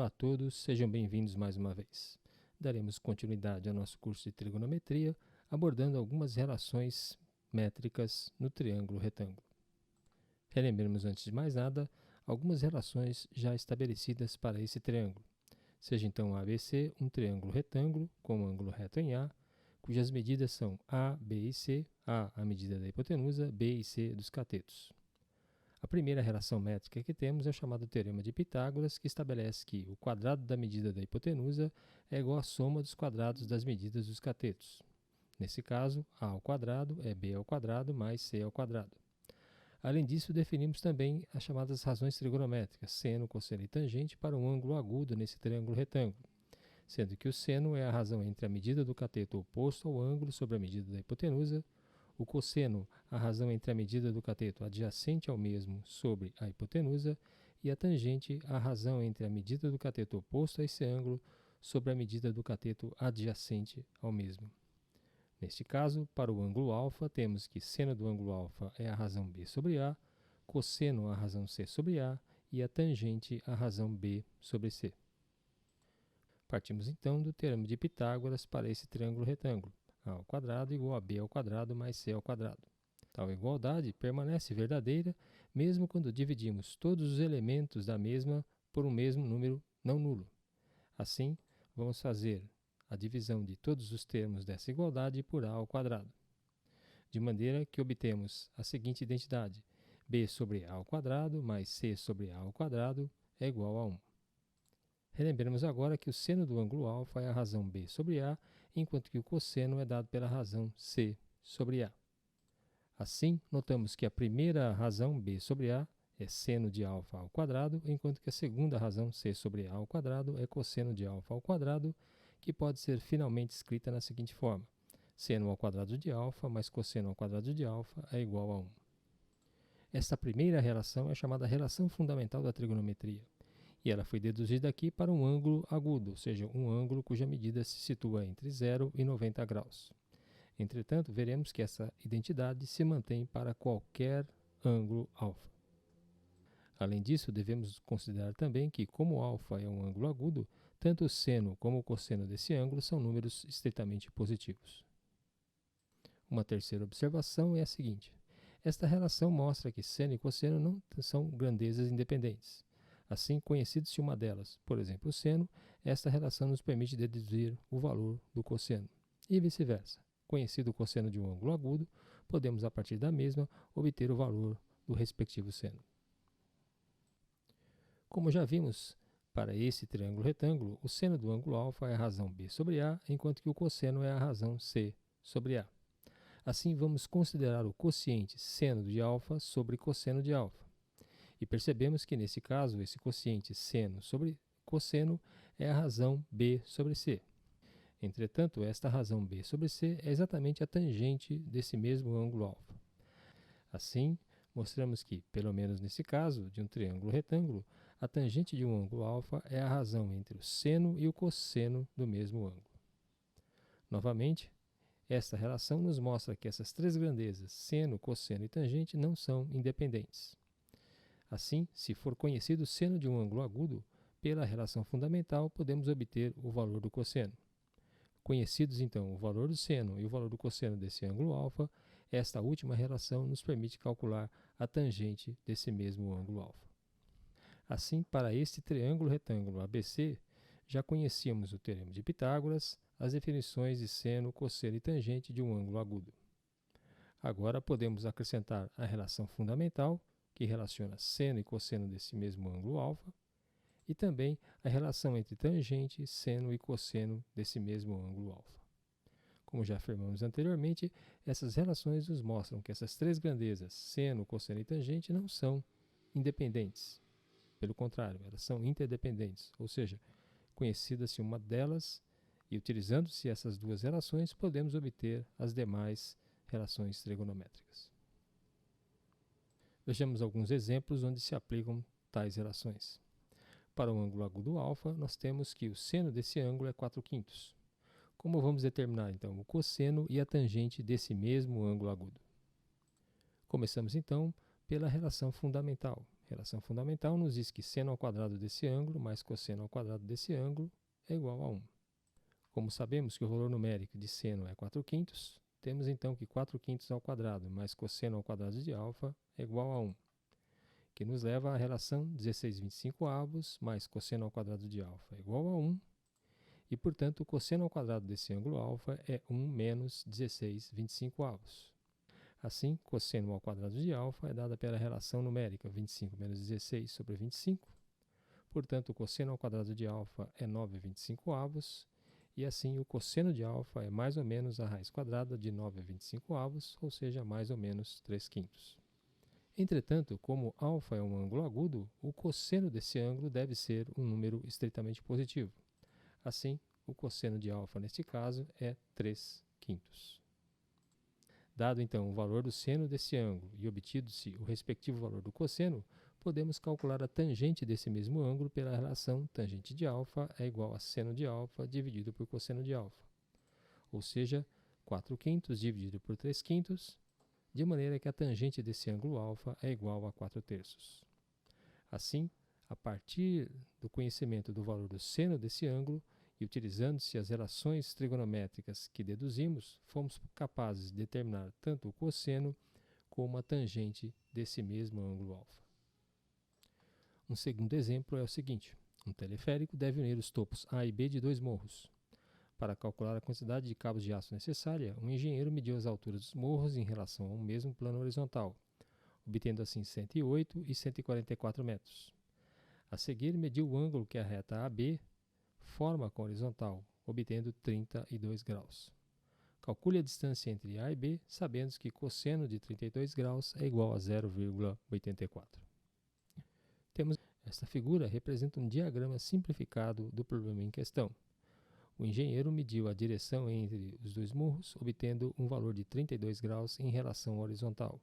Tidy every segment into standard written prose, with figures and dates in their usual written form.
Olá a todos, sejam bem-vindos mais uma vez. Daremos continuidade ao nosso curso de trigonometria, abordando algumas relações métricas no triângulo retângulo. Relembremos antes de mais nada algumas relações já estabelecidas para esse triângulo. Seja então ABC um triângulo retângulo com ângulo reto em A, cujas medidas são A, B e C, A a medida da hipotenusa, B e C dos catetos. A primeira relação métrica que temos é o chamado Teorema de Pitágoras, que estabelece que o quadrado da medida da hipotenusa é igual à soma dos quadrados das medidas dos catetos. Nesse caso, A ao quadrado é B ao quadrado mais C ao quadrado. Além disso, definimos também as chamadas razões trigonométricas, seno, cosseno e tangente, para um ângulo agudo nesse triângulo retângulo, sendo que o seno é a razão entre a medida do cateto oposto ao ângulo sobre a medida da hipotenusa, o cosseno, a razão entre a medida do cateto adjacente ao mesmo sobre a hipotenusa, e a tangente, a razão entre a medida do cateto oposto a esse ângulo sobre a medida do cateto adjacente ao mesmo. Neste caso, para o ângulo alfa, temos que seno do ângulo alfa é a razão B sobre A, cosseno a razão C sobre A e a tangente a razão B sobre C. Partimos então do Teorema de Pitágoras para esse triângulo retângulo. A ao quadrado igual a B ao quadrado mais C ao quadrado. Tal igualdade permanece verdadeira mesmo quando dividimos todos os elementos da mesma por um mesmo número não nulo. Assim, vamos fazer a divisão de todos os termos dessa igualdade por A ao quadrado, de maneira que obtemos a seguinte identidade: B sobre A ao quadrado mais C sobre A ao quadrado é igual a 1. Relembremos agora que o seno do ângulo alfa é a razão B sobre A, enquanto que o cosseno é dado pela razão C sobre A. Assim, notamos que a primeira razão B sobre A é seno de alfa ao quadrado, enquanto que a segunda razão C sobre A ao quadrado é cosseno de alfa ao quadrado, que pode ser finalmente escrita na seguinte forma: seno ao quadrado de alfa mais cosseno ao quadrado de alfa é igual a 1. Esta primeira relação é chamada relação fundamental da trigonometria. E ela foi deduzida aqui para um ângulo agudo, ou seja, um ângulo cuja medida se situa entre 0 e 90 graus. Entretanto, veremos que essa identidade se mantém para qualquer ângulo alfa. Além disso, devemos considerar também que, como alfa é um ângulo agudo, tanto o seno como o cosseno desse ângulo são números estritamente positivos. Uma terceira observação é a seguinte: esta relação mostra que seno e cosseno não são grandezas independentes. Assim, conhecido-se uma delas, por exemplo, o seno, esta relação nos permite deduzir o valor do cosseno. E vice-versa. Conhecido o cosseno de um ângulo agudo, podemos, a partir da mesma, obter o valor do respectivo seno. Como já vimos, para esse triângulo retângulo, o seno do ângulo alfa é a razão B sobre A, enquanto que o cosseno é a razão C sobre A. Assim, vamos considerar o quociente seno de alfa sobre cosseno de alfa. E percebemos que, nesse caso, esse quociente seno sobre cosseno é a razão B sobre C. Entretanto, esta razão B sobre C é exatamente a tangente desse mesmo ângulo alfa. Assim, mostramos que, pelo menos nesse caso, de um triângulo retângulo, a tangente de um ângulo alfa é a razão entre o seno e o cosseno do mesmo ângulo. Novamente, esta relação nos mostra que essas três grandezas, seno, cosseno e tangente, não são independentes. Assim, se for conhecido o seno de um ângulo agudo, pela relação fundamental podemos obter o valor do cosseno. Conhecidos então o valor do seno e o valor do cosseno desse ângulo alfa, esta última relação nos permite calcular a tangente desse mesmo ângulo alfa. Assim, para este triângulo retângulo ABC, já conhecíamos o Teorema de Pitágoras, as definições de seno, cosseno e tangente de um ângulo agudo. Agora podemos acrescentar a relação fundamental, que relaciona seno e cosseno desse mesmo ângulo alfa, e também a relação entre tangente, seno e cosseno desse mesmo ângulo alfa. Como já afirmamos anteriormente, essas relações nos mostram que essas três grandezas, seno, cosseno e tangente, não são independentes. Pelo contrário, elas são interdependentes, ou seja, conhecida-se uma delas, e utilizando-se essas duas relações, podemos obter as demais relações trigonométricas. Vejamos alguns exemplos onde se aplicam tais relações. Para o ângulo agudo alfa, nós temos que o seno desse ângulo é 4/5. Como vamos determinar, então, o cosseno e a tangente desse mesmo ângulo agudo? Começamos, então, pela relação fundamental. Relação fundamental nos diz que seno ao quadrado desse ângulo mais cosseno ao quadrado desse ângulo é igual a 1. Como sabemos que o valor numérico de seno é 4/5, temos então que 4/5 ao quadrado mais cosseno ao quadrado de alfa é igual a 1, que nos leva à relação 16/25 mais cosseno ao quadrado de alfa é igual a 1, e, portanto, o cosseno ao quadrado desse ângulo alfa é 1 menos 16/25. Assim, cosseno ao quadrado de alfa é dada pela relação numérica 25 menos 16 sobre 25. Portanto, o cosseno ao quadrado de alfa é 9/25, e assim o cosseno de alfa é mais ou menos a raiz quadrada de 9/25, ou seja, mais ou menos 3/5. Entretanto, como alfa é um ângulo agudo, o cosseno desse ângulo deve ser um número estritamente positivo. Assim, o cosseno de alfa neste caso é 3/5. Dado então o valor do seno desse ângulo e obtido-se o respectivo valor do cosseno, podemos calcular a tangente desse mesmo ângulo pela relação tangente de alfa é igual a seno de alfa dividido por cosseno de alfa. Ou seja, 4/5 dividido por 3/5, de maneira que a tangente desse ângulo alfa é igual a 4/3. Assim, a partir do conhecimento do valor do seno desse ângulo, e utilizando-se as relações trigonométricas que deduzimos, fomos capazes de determinar tanto o cosseno como a tangente desse mesmo ângulo alfa. Um segundo exemplo é o seguinte: um teleférico deve unir os topos A e B de 2 morros. Para calcular a quantidade de cabos de aço necessária, um engenheiro mediu as alturas dos morros em relação a um mesmo plano horizontal, obtendo assim 108 e 144 metros. A seguir, mediu o ângulo que a reta AB forma com a horizontal, obtendo 32 graus. Calcule a distância entre A e B, sabendo que cosseno de 32 graus é igual a 0,84. Esta figura representa um diagrama simplificado do problema em questão. O engenheiro mediu a direção entre os 2 morros, obtendo um valor de 32 graus em relação à horizontal.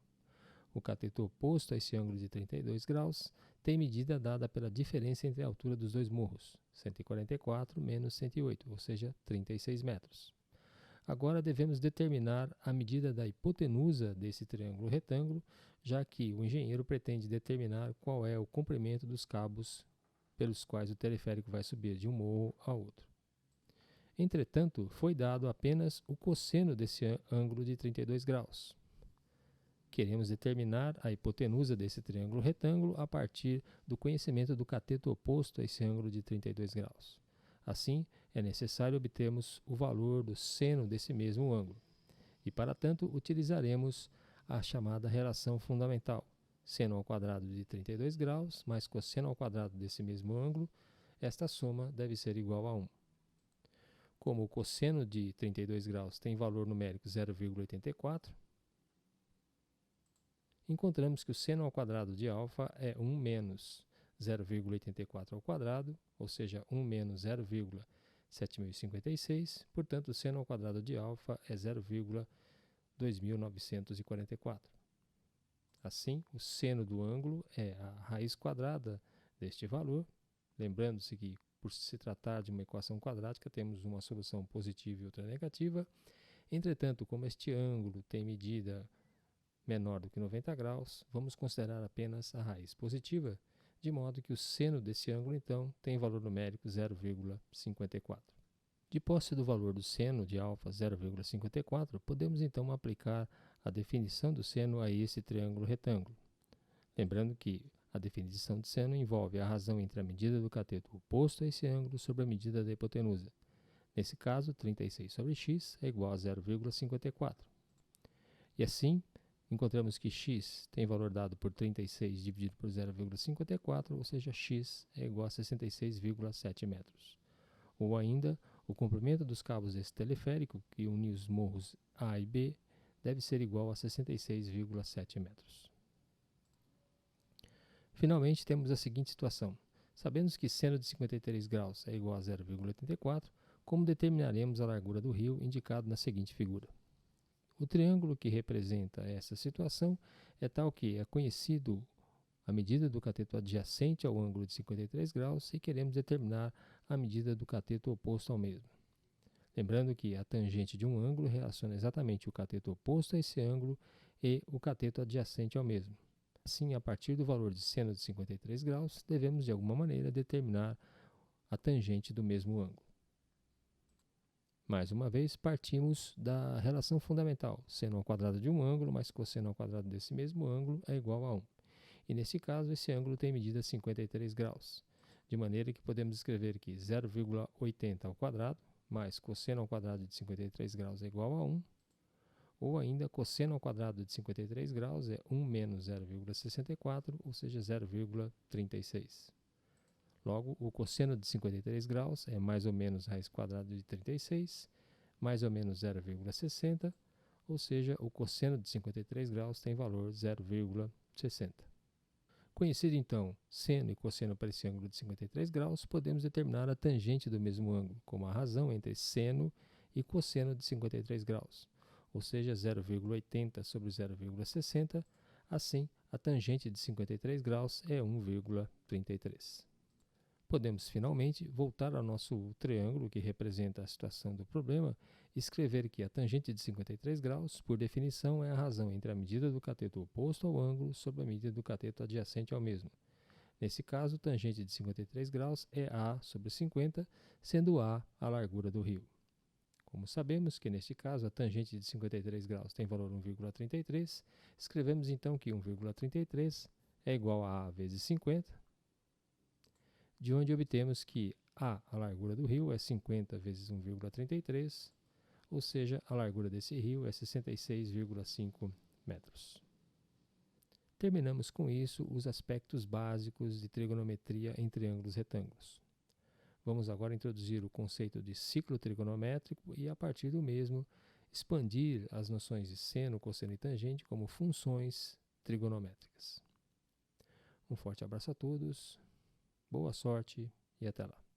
O cateto oposto a esse ângulo de 32 graus tem medida dada pela diferença entre a altura dos 2 morros, 144 menos 108, ou seja, 36 metros. Agora devemos determinar a medida da hipotenusa desse triângulo retângulo, já que o engenheiro pretende determinar qual é o comprimento dos cabos pelos quais o teleférico vai subir de um morro a outro. Entretanto, foi dado apenas o cosseno desse ângulo de 32 graus. Queremos determinar a hipotenusa desse triângulo retângulo a partir do conhecimento do cateto oposto a esse ângulo de 32 graus. Assim, é necessário obtermos o valor do seno desse mesmo ângulo. E, para tanto, utilizaremos a chamada relação fundamental. Seno ao quadrado de 32 graus mais cosseno ao quadrado desse mesmo ângulo, esta soma deve ser igual a 1. Como o cosseno de 32 graus tem valor numérico 0,84, encontramos que o seno ao quadrado de alfa é 1 menos 0,84 ao quadrado, ou seja, 1 menos 0,7056, portanto, o seno ao quadrado de alfa é 0,2944. Assim, o seno do ângulo é a raiz quadrada deste valor, lembrando-se que, por se tratar de uma equação quadrática, temos uma solução positiva e outra negativa. Entretanto, como este ângulo tem medida menor do que 90 graus, vamos considerar apenas a raiz positiva, de modo que o seno desse ângulo, então, tem valor numérico 0,54. De posse do valor do seno de alfa 0,54, podemos então aplicar a definição do seno a esse triângulo retângulo. Lembrando que a definição de seno envolve a razão entre a medida do cateto oposto a esse ângulo sobre a medida da hipotenusa. Nesse caso, 36 sobre x é igual a 0,54. E assim, encontramos que x tem valor dado por 36 dividido por 0,54, ou seja, x é igual a 66,7 metros. Ou ainda, o comprimento dos cabos desse teleférico, que une os morros A e B, deve ser igual a 66,7 metros. Finalmente, temos a seguinte situação. Sabendo que seno de 53 graus é igual a 0,84, como determinaremos a largura do rio indicado na seguinte figura? O triângulo que representa essa situação é tal que é conhecido a medida do cateto adjacente ao ângulo de 53 graus e queremos determinar a medida do cateto oposto ao mesmo. Lembrando que a tangente de um ângulo relaciona exatamente o cateto oposto a esse ângulo e o cateto adjacente ao mesmo. Assim, a partir do valor de seno de 53 graus, devemos de alguma maneira determinar a tangente do mesmo ângulo. Mais uma vez, partimos da relação fundamental. Seno ao quadrado de um ângulo mais cosseno ao quadrado desse mesmo ângulo é igual a 1. E nesse caso, esse ângulo tem medida 53 graus. De maneira que podemos escrever que 0,80 ao quadrado mais cosseno ao quadrado de 53 graus é igual a 1. Ou ainda, cosseno ao quadrado de 53 graus é 1 menos 0,64, ou seja, 0,36. Logo, o cosseno de 53 graus é mais ou menos raiz quadrada de 36, mais ou menos 0,60, ou seja, o cosseno de 53 graus tem valor 0,60. Conhecido então seno e cosseno para esse ângulo de 53 graus, podemos determinar a tangente do mesmo ângulo, como a razão entre seno e cosseno de 53 graus, ou seja, 0,80 sobre 0,60. Assim, a tangente de 53 graus é 1,33. Podemos, finalmente, voltar ao nosso triângulo que representa a situação do problema e escrever que a tangente de 53 graus, por definição, é a razão entre a medida do cateto oposto ao ângulo sobre a medida do cateto adjacente ao mesmo. Nesse caso, a tangente de 53 graus é A sobre 50, sendo A a largura do rio. Como sabemos que, neste caso, a tangente de 53 graus tem valor 1,33, escrevemos então que 1,33 é igual a A vezes 50, de onde obtemos que a largura do rio é 50 vezes 1,33, ou seja, a largura desse rio é 66,5 metros. Terminamos com isso os aspectos básicos de trigonometria em triângulos retângulos. Vamos agora introduzir o conceito de ciclo trigonométrico e, a partir do mesmo, expandir as noções de seno, cosseno e tangente como funções trigonométricas. Um forte abraço a todos. Boa sorte e até lá.